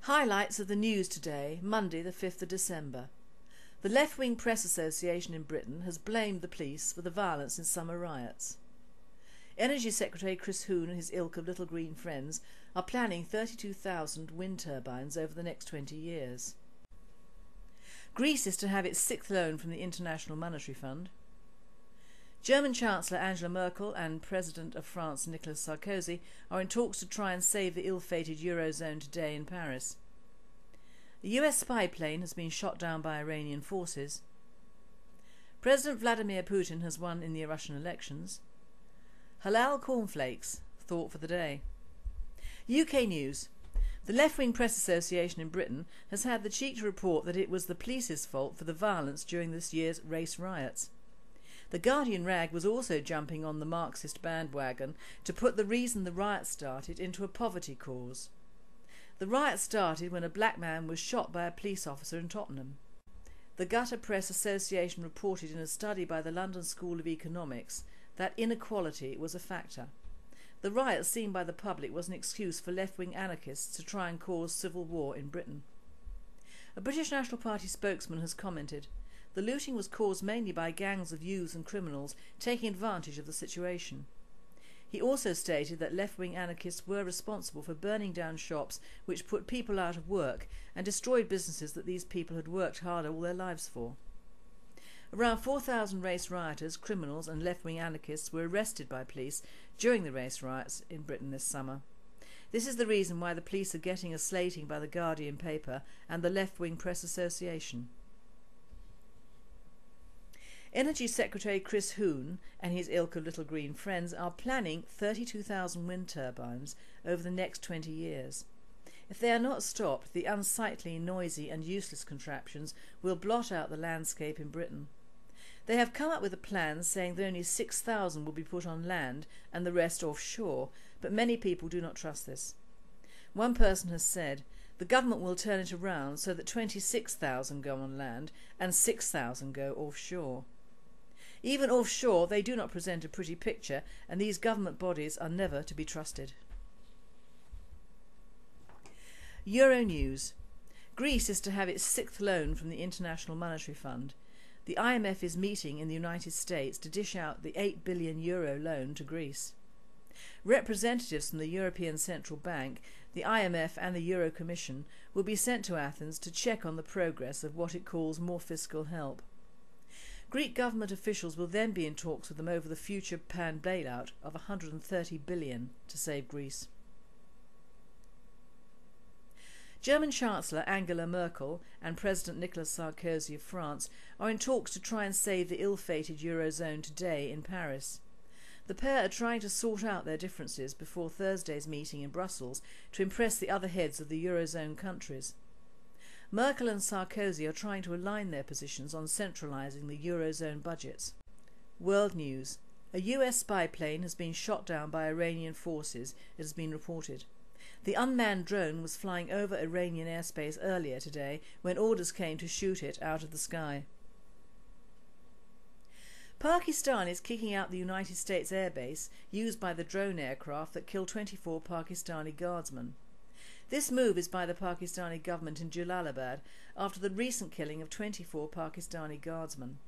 Highlights of the news today, Monday the 5th of December. The left-wing press association in Britain has blamed the police for the violence in summer riots. Energy Secretary Chris Huhne and his ilk of little green friends are planning 32,000 wind turbines over the next 20 years. Greece is to have its sixth loan from the International Monetary Fund. German Chancellor Angela Merkel and President of France Nicolas Sarkozy are in talks to try and save the ill-fated Eurozone today in Paris. A US spy plane has been shot down by Iranian forces. President Vladimir Putin has won in the Russian elections. Halal cornflakes, thought for the day. UK news. The left-wing press association in Britain has had the cheek to report that it was the police's fault for the violence during this year's race riots. The Guardian rag was also jumping on the Marxist bandwagon to put the reason the riots started into a poverty cause. The riots started when a black man was shot by a police officer in Tottenham. The Gutter Press Association reported in a study by the London School of Economics that inequality was a factor. The riot seen by the public was an excuse for left-wing anarchists to try and cause civil war in Britain. A British National Party spokesman has commented, "The looting was caused mainly by gangs of youths and criminals taking advantage of the situation." He also stated that left-wing anarchists were responsible for burning down shops which put people out of work and destroyed businesses that these people had worked hard all their lives for. Around 4,000 race rioters, criminals and left-wing anarchists were arrested by police during the race riots in Britain this summer. This is the reason why the police are getting a slating by the Guardian paper and the left-wing press association. Energy Secretary Chris Huhne and his ilk of little green friends are planning 32,000 wind turbines over the next 20 years. If they are not stopped, the unsightly, noisy and useless contraptions will blot out the landscape in Britain. They have come up with a plan saying that only 6,000 will be put on land and the rest offshore, but many people do not trust this. One person has said, "The government will turn it around so that 26,000 go on land and 6,000 go offshore." Even offshore they do not present a pretty picture, and these government bodies are never to be trusted. Euro news. Greece is to have its sixth loan from the International Monetary Fund. The IMF is meeting in the United States to dish out the €8 billion loan to Greece. Representatives from the European Central Bank, the IMF and the Euro Commission will be sent to Athens to check on the progress of what it calls more fiscal help. Greek government officials will then be in talks with them over the future planned bailout of $130 billion to save Greece. German Chancellor Angela Merkel and President Nicolas Sarkozy of France are in talks to try and save the ill-fated Eurozone today in Paris. The pair are trying to sort out their differences before Thursday's meeting in Brussels to impress the other heads of the Eurozone countries. Merkel and Sarkozy are trying to align their positions on centralising the Eurozone budgets. World news. A US spy plane has been shot down by Iranian forces, it has been reported. The unmanned drone was flying over Iranian airspace earlier today when orders came to shoot it out of the sky. Pakistan is kicking out the United States airbase used by the drone aircraft that killed 24 Pakistani guardsmen. This move is by the Pakistani government in Jalalabad after the recent killing of 24 Pakistani guardsmen.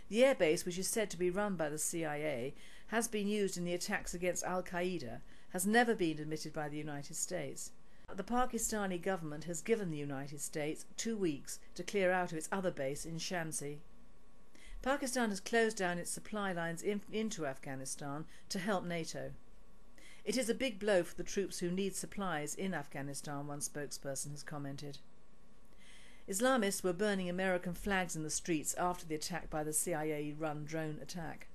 The airbase, which is said to be run by the CIA, has been used in the attacks against Al-Qaeda, has never been admitted by the United States. The Pakistani government has given the United States 2 weeks to clear out of its other base in Shamsi. Pakistan has closed down its supply lines into Afghanistan to help NATO. It is a big blow for the troops who need supplies in Afghanistan, one spokesperson has commented. Islamists were burning American flags in the streets after the attack by the CIA-run drone attack.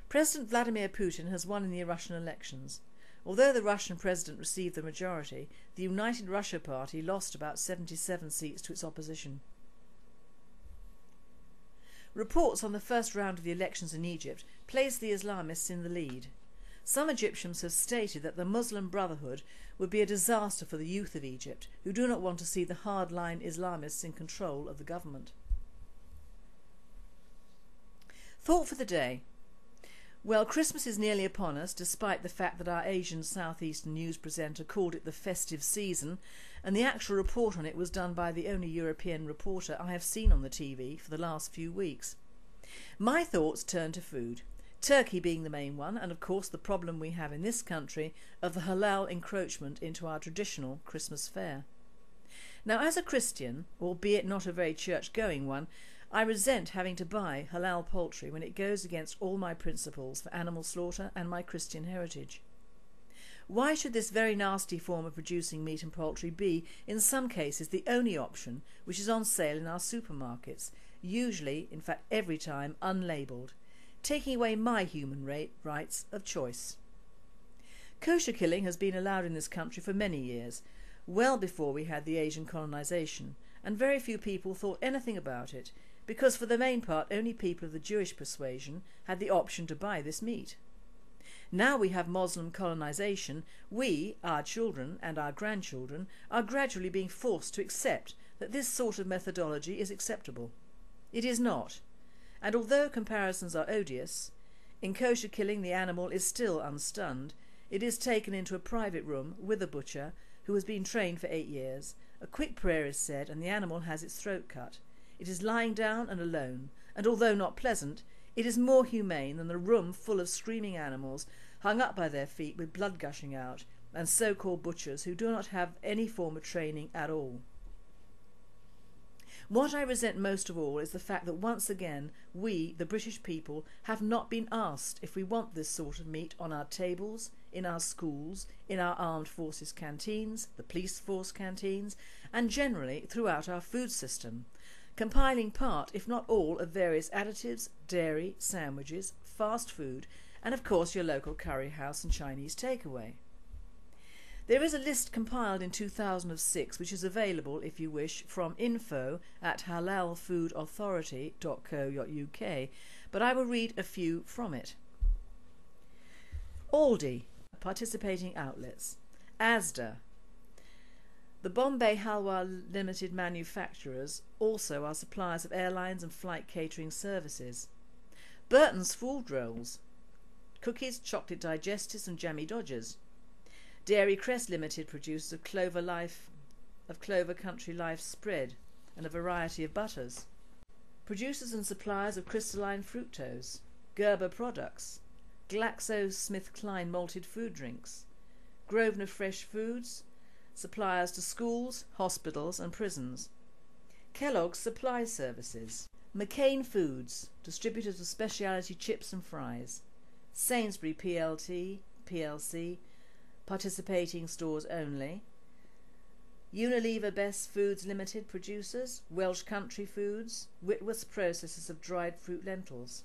President Vladimir Putin has won in the Russian elections. Although the Russian president received the majority, the United Russia Party lost about 77 seats to its opposition. Reports on the first round of the elections in Egypt placed the Islamists in the lead. Some Egyptians have stated that the Muslim Brotherhood would be a disaster for the youth of Egypt, who do not want to see the hardline Islamists in control of the government. Thought for the day. Well, Christmas is nearly upon us, despite the fact that our Asian southeastern news presenter called it the festive season, and the actual report on it was done by the only European reporter I have seen on the TV for the last few weeks. My thoughts turn to food, turkey being the main one, and of course the problem we have in this country of the halal encroachment into our traditional Christmas fare. Now, as a Christian, albeit not a very church-going one, I resent having to buy halal poultry when it goes against all my principles for animal slaughter and my Christian heritage. Why should this very nasty form of producing meat and poultry be, in some cases, the only option which is on sale in our supermarkets, usually, in fact every time, unlabelled, taking away my human rights of choice? Kosher killing has been allowed in this country for many years, well before we had the Asian colonisation, and very few people thought anything about it, because for the main part only people of the Jewish persuasion had the option to buy this meat. Now we have Muslim colonisation, we, our children and our grandchildren, are gradually being forced to accept that this sort of methodology is acceptable. It is not, and although comparisons are odious, in kosher killing the animal is still unstunned. It is taken into a private room with a butcher who has been trained for 8 years, a quick prayer is said and the animal has its throat cut. It is lying down and alone, and although not pleasant, it is more humane than the room full of screaming animals hung up by their feet with blood gushing out, and so-called butchers who do not have any form of training at all. What I resent most of all is the fact that once again we, the British people, have not been asked if we want this sort of meat on our tables, in our schools, in our armed forces canteens, the police force canteens, and generally throughout our food system, compiling part, if not all, of various additives, dairy, sandwiches, fast food, and of course your local curry house and Chinese takeaway. There is a list compiled in 2006 which is available, if you wish, from info@halalfoodauthority.co.uk, but I will read a few from it. Aldi, participating outlets. Asda. The Bombay Halwa Limited manufacturers also are suppliers of airlines and flight catering services. Burton's Food Rolls. Cookies, chocolate digestives and jammy dodgers. Dairy Crest Limited produces of Clover Country Life spread and a variety of butters. Producers and suppliers of crystalline fructose. Gerber Products. GlaxoSmithKline malted food drinks. Grosvenor Fresh Foods. Suppliers to schools, hospitals and prisons. Kellogg's Supply Services. McCain Foods, distributors of specialty chips and fries. Sainsbury PLC, participating stores only. Unilever Best Foods Limited producers. Welsh Country Foods. Whitworth's processors of dried fruit lentils.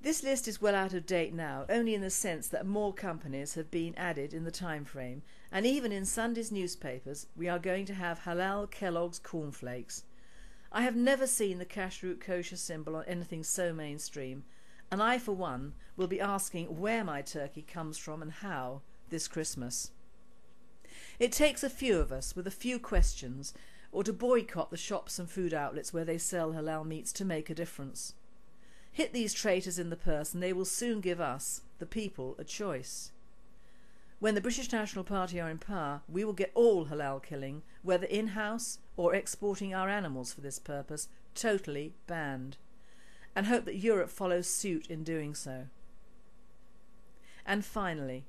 This list is well out of date now, only in the sense that more companies have been added in the time frame, and even in Sunday's newspapers we are going to have halal Kellogg's cornflakes. I have never seen the kashrut kosher symbol on anything so mainstream, and I for one will be asking where my turkey comes from and how this Christmas. It takes a few of us with a few questions, or to boycott the shops and food outlets where they sell halal meats, to make a difference. Hit these traitors in the purse and they will soon give us, the people, a choice. When the British National Party are in power, we will get all halal killing, whether in-house or exporting our animals for this purpose, totally banned, and hope that Europe follows suit in doing so. And finally,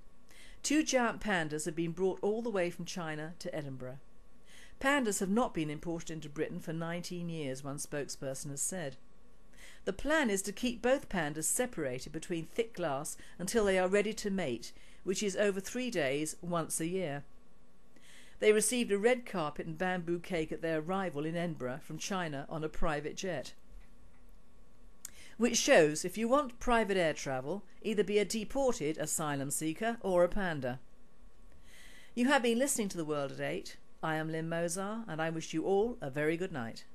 2 giant pandas have been brought all the way from China to Edinburgh. Pandas have not been imported into Britain for 19 years, one spokesperson has said. The plan is to keep both pandas separated between thick glass until they are ready to mate, which is over 3 days, once a year. They received a red carpet and bamboo cake at their arrival in Edinburgh from China on a private jet. Which shows if you want private air travel, either be a deported asylum seeker or a panda. You have been listening to The World at 8. I am Lynn Mozar and I wish you all a very good night.